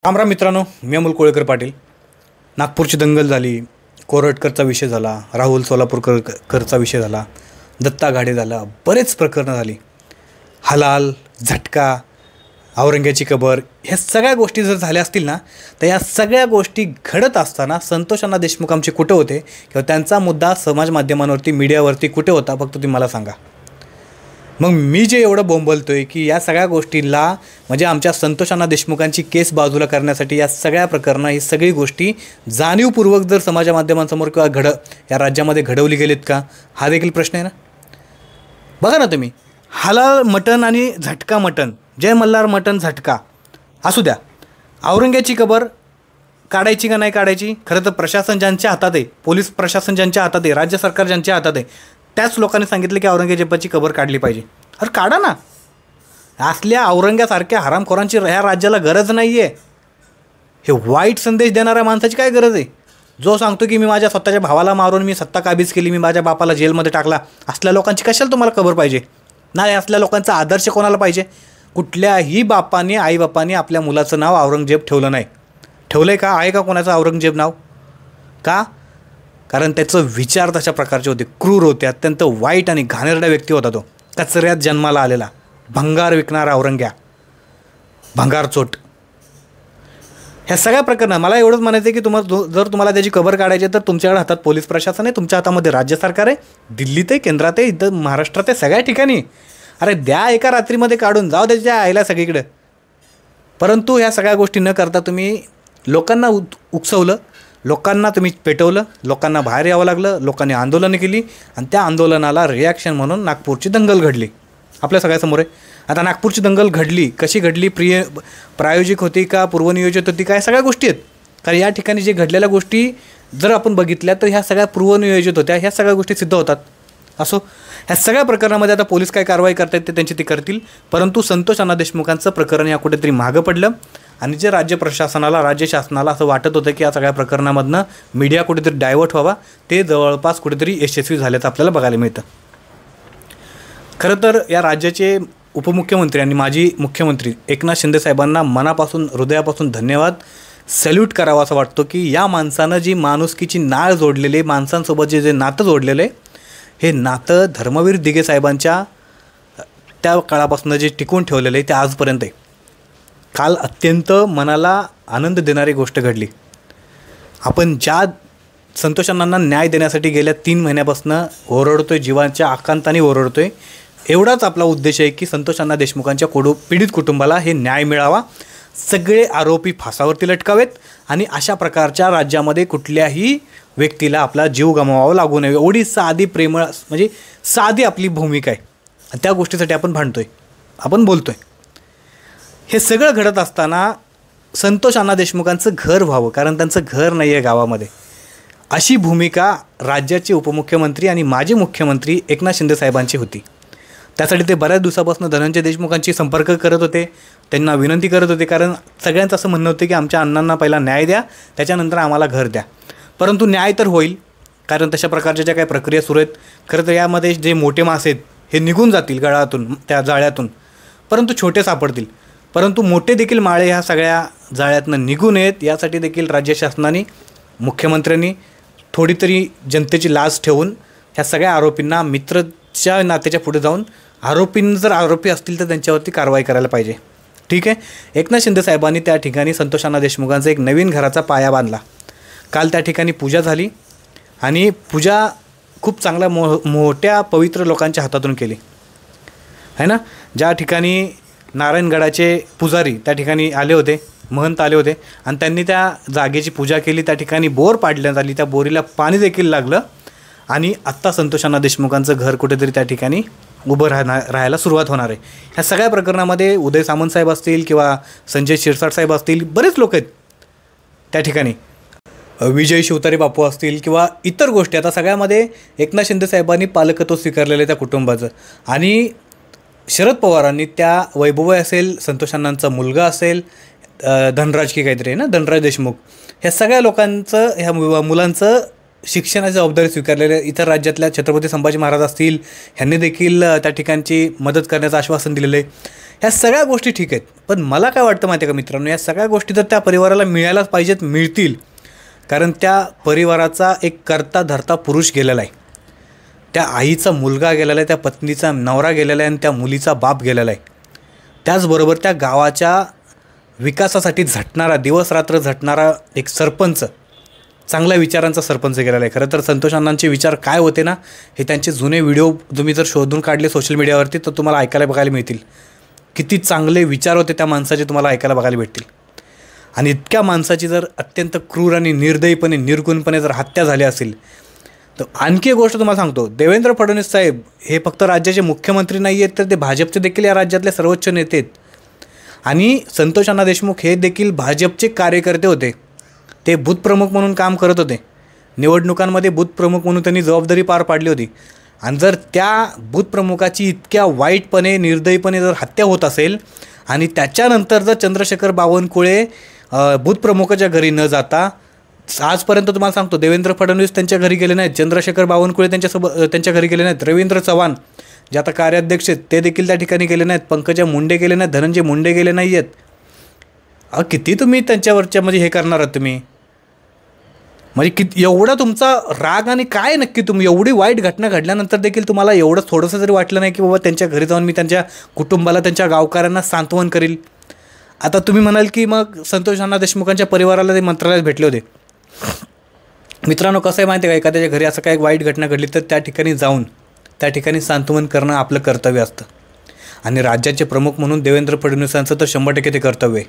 रामराम मित्रांनो, मी अमोल कोळेकर पाटील. नागपूरची दंगल झाली, कोरटकरचा विषय झाला, राहुल सोलापूरकरचा विषय झाला, दत्ता गाडे झाला, बरेच प्रकरणं झाली. हलाल, झटका, औरंग्याची कबर, ह्या सगळ्या गोष्टी जर झाल्या असतील ना, तर या सगळ्या गोष्टी घडत असताना संतोष अण्णा देशमुख आमचे कुठे होते किंवा त्यांचा मुद्दा समाज माध्यमांवरती, मीडियावरती कुठे होता, फक्त तुम्ही मला सांगा. मग मी जे एवढं बोंबलतो आहे की या सगळ्या गोष्टीला म्हणजे आमच्या संतोष अण्णा देशमुखांची केस बाजूला करण्यासाठी या सगळ्या प्रकरणं, ही सगळी गोष्टी जाणीवपूर्वक जर समाज माध्यमांसमोर किंवा या राज्यामध्ये घडवली गेलीत का, हा देखील प्रश्न आहे ना. बघा ना तुम्ही, हलाल मटण आणि झटका मटण, जय मल्हार मटण झटका असू द्या, औरंग्याची कबर काढायची का नाही काढायची, खरं तर प्रशासन ज्यांच्या हातात आहे, पोलीस प्रशासन ज्यांच्या हातात आहे, राज्य सरकार ज्यांच्या हातात आहे, त्याच लोकांनी सांगितलं की औरंगजेबाची कबर काढली पाहिजे. अरे काढा ना. असल्या औरंग्यासारख्या हरामखोरांची ह्या राज्याला गरज नाही आहे. हे वाईट संदेश देणाऱ्या माणसाची काय गरज आहे, जो सांगतो की मी माझ्या स्वतःच्या भावाला मारून मी सत्ता काबीज केली, मी माझ्या बापाला जेलमध्ये टाकला. असल्या लोकांची कशाला तुम्हाला कबर पाहिजे? नाही, असल्या लोकांचा आदर्श कोणाला पाहिजे? कुठल्याही बापाने, आईबापाने आपल्या मुलाचं नाव औरंगजेब ठेवलं नाही. ठेवलं आहे का? आहे का कोणाचं औरंगजेब नाव? का? कारण त्याचं विचार तशा प्रकारचे होते, क्रूर होते, अत्यंत वाईट आणि घाणेरडा व्यक्ती होता तो. कचऱ्यात जन्माला आलेला, भंगार विकणारा औरंग्या, भंगारचोट. ह्या सगळ्या प्रकरणात मला एवढंच म्हणायचं आहे की जर तुम्हाला त्याची कबर काढायची तर तुमच्याकडे हातात पोलीस प्रशासन आहे, तुमच्या हातामध्ये राज्य सरकार आहे, दिल्लीत आहे, केंद्रात आहे, इथं महाराष्ट्रात आहे, सगळ्या ठिकाणी. अरे द्या एका रात्रीमध्ये काढून, जाऊ त्याच्या आईला सगळीकडे. परंतु ह्या सगळ्या गोष्टी न करता तुम्ही लोकांना उकसवलं, लोकांना तुम्ही पेटवलं, लोकांना बाहेर यावं लागलं, लोकांनी आंदोलनं केली आणि त्या आंदोलनाला रिॲक्शन म्हणून नागपूरची दंगल घडली आपल्या सगळ्यासमोर आहे. आता नागपूरची दंगल घडली, कशी घडली, प्रायोजिक होती का पूर्वनियोजित होती, काय सगळ्या गोष्टी आहेत. कारण या ठिकाणी जे घडलेल्या गोष्टी जर आपण बघितल्या तर ह्या सगळ्या पूर्वनियोजित होत्या, ह्या सगळ्या गोष्टी सिद्ध होतात. असो, ह्या सगळ्या प्रकरणामध्ये आता पोलीस काय कारवाई करतात ते त्यांची ती करतील. परंतु संतोष अण्णा देशमुखांचं प्रकरण या कुठेतरी मागं पडलं आणि जे राज्य प्रशासनाला, राज्य शासनाला असं वाटत होतं की या सगळ्या प्रकरणामधनं मीडिया कुठेतरी डायव्हर्ट व्हावा, ते जवळपास कुठेतरी यशस्वी झाल्याचं आपल्याला बघायला मिळतं. खरं तर या राज्याचे उपमुख्यमंत्री आणि माजी मुख्यमंत्री एकनाथ शिंदे साहेबांना मनापासून, हृदयापासून धन्यवाद, सॅल्यूट करावा असं वाटतं की या माणसानं जी माणुसकीची नाळ जोडलेली, माणसांसोबत जे नातं जोडलेलं आहे, हे नातं धर्मवीर दिघे साहेबांच्या त्या काळापासून जे टिकून ठेवलेलं आहे ते आजपर्यंत आहे. काल अत्यंत मनाला आनंद देणारी गोष्ट घडली. आपण ज्या संतोष अण्णांना न्याय देण्यासाठी गेल्या 3 महिन्यापासून ओरडतोय, जीवाच्या आकांताने ओरडतोय, एवढाच आपला उद्देश आहे की संतोष अण्णा देशमुखांच्या पीडित कुटुंबाला हे न्याय मिळावा, सगळे आरोपी फासावरती लटकावेत आणि अशा प्रकारच्या राज्यामध्ये कुठल्याही व्यक्तीला आपला जीव गमवावा लागू नये, एवढी साधी प्रेमळ, म्हणजे साधी आपली भूमिका आहे. आणि त्या गोष्टीसाठी आपण भांडतोय, आपण बोलतोय. हे सगळं घडत असताना संतोष अण्णा देशमुखांचं घर व्हावं, कारण त्यांचं घर नाही आहे गावामध्ये, अशी भूमिका राज्याचे उपमुख्यमंत्री आणि माजी मुख्यमंत्री एकनाथ शिंदे साहेबांची होती. त्यासाठी ते बऱ्याच दिवसापासून धनंजय देशमुखांशी संपर्क करत होते, त्यांना विनंती करत होते, कारण सगळ्यांचं असं म्हणणं होतं की आमच्या अण्णांना पहिला न्याय द्या, त्याच्यानंतर आम्हाला घर द्या. परंतु न्याय तर होईल, कारण तशा प्रकारच्या ज्या काही प्रक्रिया सुरू आहेत. खरं तर यामध्ये जे मोठे मासे आहेत हे निघून जातील गळातून, त्या जाळ्यातून, परंतु छोटे सापडतील. परंतु मोठे देखील माळे ह्या सगळ्या जाळ्यातनं निघू नयेत, यासाठी देखील राज्य शासनाने, मुख्यमंत्र्यांनी थोडी तरी जनतेची लाज ठेवून ह्या सगळ्या आरोपींना मित्रच्या नात्याच्या पुढे जाऊन, जर आरोपी असतील तर त्यांच्यावरती कारवाई करायला पाहिजे. ठीक आहे. एकनाथ शिंदे साहेबांनी त्या ठिकाणी संतोष अण्णा देशमुखांचा एक नवीन घराचा पाया बांधला. काल त्या ठिकाणी पूजा झाली आणि पूजा खूप चांगल्या मोठ्या पवित्र लोकांच्या हातातून केली आहे ना. ज्या ठिकाणी नारायणगडाचे पुजारी त्या ठिकाणी आले होते, महंत आले होते आणि त्यांनी त्या जागेची पूजा केली. त्या ठिकाणी बोर पाडण्यात आली, त्या बोरीला पाणी देखील लागलं आणि आत्ता संतोष अण्णा देशमुखांचं घर कुठेतरी त्या ठिकाणी उभं राहायला सुरुवात होणार आहे. ह्या सगळ्या प्रकरणामध्ये उदय सामंत साहेब असतील किंवा संजय शिरसाट साहेब असतील, बरेच लोक आहेत त्या ठिकाणी, विजय शिवतारे बापू असतील किंवा इतर गोष्टी. आता सगळ्यामध्ये एकनाथ शिंदे साहेबांनी पालकत्व स्वीकारलेलं आहे त्या कुटुंबाचं, आणि शरद पवारांनी त्या वैभव असेल, संतोष अण्णांचा मुलगा असेल, धनराज की काहीतरी आहे ना, धनराज देशमुख, ह्या सगळ्या लोकांचं, ह्या मुलांचं शिक्षणाची जबाबदारी स्वीकारलेल्या इतर राज्यातल्या छत्रपती संभाजी महाराज असतील, ह्यांनी देखील त्या ठिकाणची मदत करण्याचं आश्वासन दिलेलं आहे. ह्या सगळ्या गोष्टी ठीक आहेत, पण मला काय वाटतं माहिती आहे का मित्रांनो, या सगळ्या गोष्टी तर त्या परिवाराला मिळायलाच पाहिजेत, मिळतील. कारण त्या परिवाराचा एक करता धरता पुरुष गेलेला आहे, त्या आईचा मुलगा गेलेला आहे, त्या पत्नीचा नवरा गेलेला आहे आणि त्या मुलीचा बाप गेलेला आहे. त्याचबरोबर त्या गावाच्या विकासासाठी झटणारा, दिवसरात्र झटणारा एक सरपंच, चांगल्या विचारांचा सरपंच गेलेला आहे. खरं तर संतोष अण्णांचे विचार काय होते ना, हे त्यांचे जुने व्हिडिओ तुम्ही जर शोधून काढले सोशल मीडियावरती तर तुम्हाला ऐकायला बघायला मिळतील. किती चांगले विचार होते त्या माणसाचे, तुम्हाला ऐकायला बघायला भेटतील. आणि इतक्या माणसाची जर अत्यंत क्रूर आणि निर्दयीपणे, निर्गुणपणे जर हत्या झाली असेल, तर आणखी एक गोष्ट तुम्हाला सांगतो, देवेंद्र फडणवीस साहेब हे फक्त राज्याचे मुख्यमंत्री नाही आहेत, तर ते भाजपचे देखील या राज्यातले सर्वोच्च नेते आहेत. आणि संतोष अण्णा देशमुख हे देखील भाजपचे कार्यकर्ते होते. ते बूथप्रमुख म्हणून काम करत होते. निवडणुकांमध्ये बूथप्रमुख म्हणून त्यांनी जबाबदारी पार पाडली होती. आणि जर त्या बूथप्रमुखाची इतक्या वाईटपणे, निर्दयीपणे जर हत्या होत असेल आणि त्याच्यानंतर जर चंद्रशेखर बावनकुळे बूथप्रमुखाच्या घरी न जाता, आजपर्यंत तुम्हाला सांगतो देवेंद्र फडणवीस त्यांच्या घरी गेले नाहीत, चंद्रशेखर बावनकुळे त्यांच्या घरी गेले नाहीत, रवींद्र चव्हाण जे आता कार्याध्यक्ष आहेत ते देखील त्या ठिकाणी गेले नाहीत, पंकजा मुंडे गेले नाहीत, धनंजय मुंडे गेले नाही आहेत. किती तुम्ही त्यांच्यावरच्या म्हणजे हे करणार आहात तुम्ही, म्हणजे किती एवढा तुमचा राग आणि काय नक्की, तुम्ही एवढी वाईट घटना घडल्यानंतर देखील तुम्हाला एवढं थोडंसं जरी वाटलं नाही की बाबा त्यांच्या घरी जाऊन मी त्यांच्या कुटुंबाला, त्यांच्या गावकऱ्यांना सांत्वन करील. आता तुम्ही म्हणाल की मग संतोष अण्णा देशमुखांच्या परिवाराला ते मंत्रालयात भेटले होते. मित्रांनो कसं आहे माहिती आहे का, एखाद्याच्या घरी असं काही वाईट घटना घडली तर त्या ठिकाणी जाऊन त्या ठिकाणी सांत्वन करणं आपलं कर्तव्य असतं. आणि राज्याचे प्रमुख म्हणून देवेंद्र फडणवीसांचं तर 100% ते कर्तव्य आहे.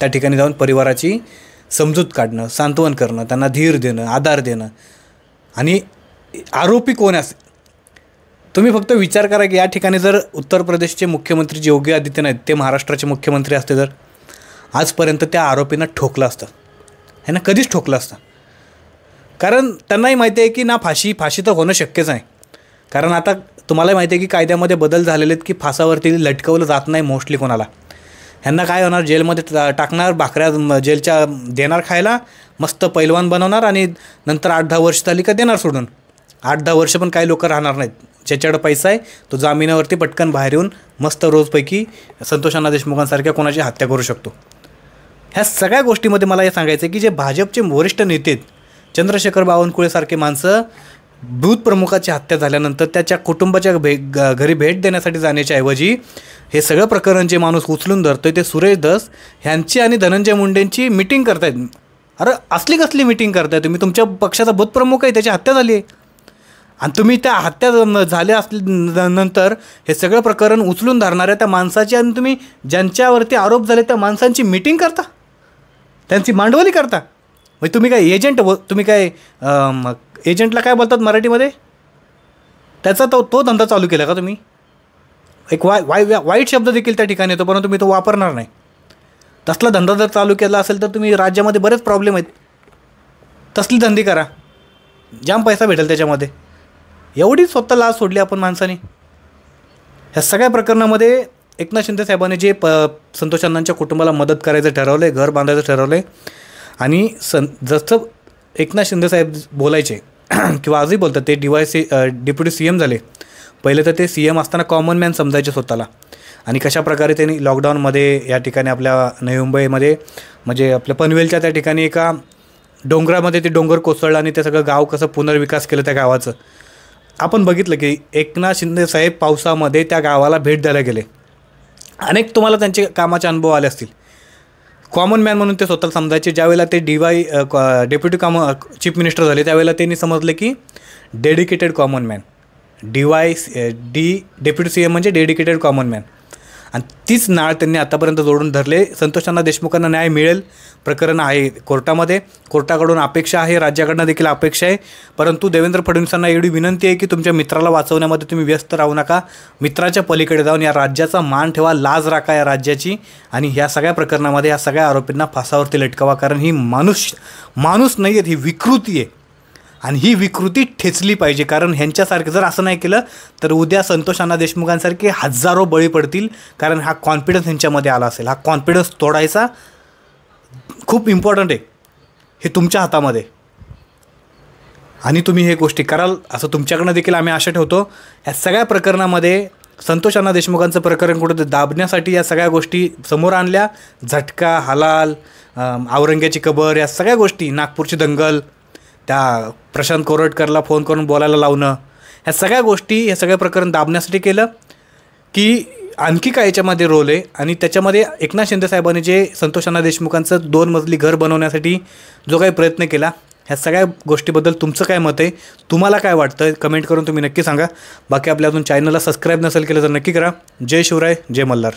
त्या ठिकाणी जाऊन परिवाराची समजूत काढणं, सांत्वन करणं, त्यांना धीर देणं, आधार देणं. आणि आरोपी कोण असेल, तुम्ही फक्त विचार करा की या ठिकाणी जर उत्तर प्रदेशचे मुख्यमंत्री योगी आदित्यनाथ ते महाराष्ट्राचे मुख्यमंत्री असते तर आजपर्यंत त्या आरोपींना ठोकलं असतं, ह्यांना कधीच ठोकलं असतं. कारण त्यांनाही माहिती आहे की ना फाशी तर होणं शक्यच आहे. कारण आता तुम्हाला माहिती आहे की कायद्यामध्ये बदल झालेले आहेत की फासावरती लटकवलं जात नाही मोस्टली कोणाला. ह्यांना काय होणार, जेलमध्ये टाकणार, भाकऱ्या जेलच्या देणार खायला, मस्त पैलवान बनवणार आणि नंतर 8-10 वर्ष झाली का देणार सोडून. 8-10 वर्ष पण काही लोक राहणार नाहीत. ज्याच्याकडे पैसा आहे तो जामिनावरती पटकन बाहेर येऊन मस्त रोजपैकी संतोष अण्णा देशमुखांसारख्या कोणाची हत्या करू शकतो. ह्या सगळ्या गोष्टीमध्ये मला हे सांगायचं आहे की जे भाजपचे वरिष्ठ नेते आहेत, चंद्रशेखर बावनकुळेसारखे माणसं बूथप्रमुखाची हत्या झाल्यानंतर त्याच्या कुटुंबाच्या घरी भेट देण्यासाठी जाण्याच्या ऐवजी हे सगळं प्रकरण जे माणूस उचलून धरतो आहे ते सुरेश धस ह्यांची आणि धनंजय मुंडेंची मिटिंग करतायत. अरे असली कसली मिटिंग करताय तुम्ही, तुमच्या पक्षाचा बूथप्रमुख आहे त्याची हत्या झाली आहे आणि तुम्ही त्या हत्या झाल्या असल्यानंतर हे सगळं प्रकरण उचलून धरणाऱ्या त्या माणसाची आणि तुम्ही ज्यांच्यावरती आरोप झाले त्या माणसांची मिटिंग करता, त्यांची मांडवली करता. म्हणजे तुम्ही काय एजंट, तुम्ही काय एजंटला काय बोलतात मराठीमध्ये, त्याचा तो धंदा चालू केला का तुम्ही. एक वाईट शब्द देखील त्या ठिकाणी येतो परंतु मी तो वापरणार नाही. तसला धंदा जर चालू केला असेल तर तुम्ही राज्यामध्ये बरेच प्रॉब्लेम आहेत. तसली धंदी करा, जाम पैसा भेटेल त्याच्यामध्ये. एवढी स्वतः लाज सोडली आपण माणसाने. ह्या सगळ्या प्रकरणामध्ये एकनाथ शिंदे साहेबांनी जे संतोष अण्णांच्या कुटुंबाला मदत करायचं ठरवलं आहे, घर बांधायचं ठरवलं आहे. आणि जसं एकनाथ शिंदे साहेब बोलायचे किंवा आजही बोलतात, ते डेप्युटी CM झाले. पहिले तर ते CM असताना कॉमन मॅन समजायचे स्वतःला. आणि कशाप्रकारे त्यांनी लॉकडाऊनमध्ये या ठिकाणी आपल्या नवी मुंबईमध्ये म्हणजे आपल्या पनवेलच्या त्या ठिकाणी एका डोंगरामध्ये ते डोंगर कोसळलं आणि ते सगळं गाव कसं पुनर्विकास केलं त्या गावाचं. आपण बघितलं की एकनाथ शिंदे साहेब पावसामध्ये त्या गावाला भेट द्यायला गेले. अनेक तुम्हाला त्यांचे कामाचे अनुभव आले असतील. कॉमन मॅन म्हणून ते स्वतःला समजायचे. ज्यावेळेला ते डेप्युटी चीफ मिनिस्टर झाले त्यावेळेला त्यांनी समजलं की dedicated common man, deputy CM म्हणजे डेडिकेटेड कॉमन मॅन. आणि तीच नाळ त्यांनी आतापर्यंत जोडून धरले. संतोष अण्णा देशमुखांना न्याय मिळेल, प्रकरण आहे कोर्टामध्ये, कोर्टाकडून अपेक्षा आहे, राज्याकडनं देखील अपेक्षा आहे. परंतु देवेंद्र फडणवीसांना एवढी विनंती आहे की तुमच्या मित्राला वाचवण्यामध्ये तुम्ही व्यस्त राहू नका. मित्राच्या पलीकडे जाऊन या राज्याचा मान ठेवा, लाज राखा या राज्याची. आणि ह्या सगळ्या प्रकरणामध्ये या सगळ्या आरोपींना फासावरती लटकावा. कारण ही माणूस नाही आहेत, ही विकृती आहे. आणि ही विकृती ठेचली पाहिजे. कारण ह्यांच्यासारखं जर असं नाही केलं तर उद्या संतोष अण्णा देशमुखांसारखे हजारो बळी पडतील. कारण हा कॉन्फिडन्स ह्यांच्यामध्ये आला असेल. हा कॉन्फिडन्स तोडायचा खूप इम्पॉर्टंट आहे. हे तुमच्या हातामध्ये आणि तुम्ही हे गोष्टी कराल असं तुमच्याकडनं देखील आम्ही आशा ठेवतो. ह्या सगळ्या प्रकरणामध्ये संतोष अण्णा देशमुखांचं प्रकरण कुठं दाबण्यासाठी या सगळ्या गोष्टी समोर आणल्या. झटका, हलाल, औरंग्याची कबर, या सगळ्या गोष्टी, नागपूरची दंगल, त्या प्रशांत कोरटकरला फोन करून बोलायला लावणं, ह्या सगळ्या गोष्टी, हे सगळं प्रकरण दाबण्यासाठी केलं की आणखी काय याच्यामध्ये रोल आहे. आणि त्याच्यामध्ये एकनाथ शिंदे साहेबांनी जे संतोष अण्णा देशमुखांचं 2 मजली घर बनवण्यासाठी जो काही प्रयत्न केला, ह्या सगळ्या गोष्टीबद्दल तुमचं काय मत आहे, तुम्हाला काय वाटतं, कमेंट करून तुम्ही नक्की सांगा. बाकी आपल्या अजून चॅनलला सबस्क्राईब नसेल केलं तर नक्की करा. जय शिवराय, जय मल्हार.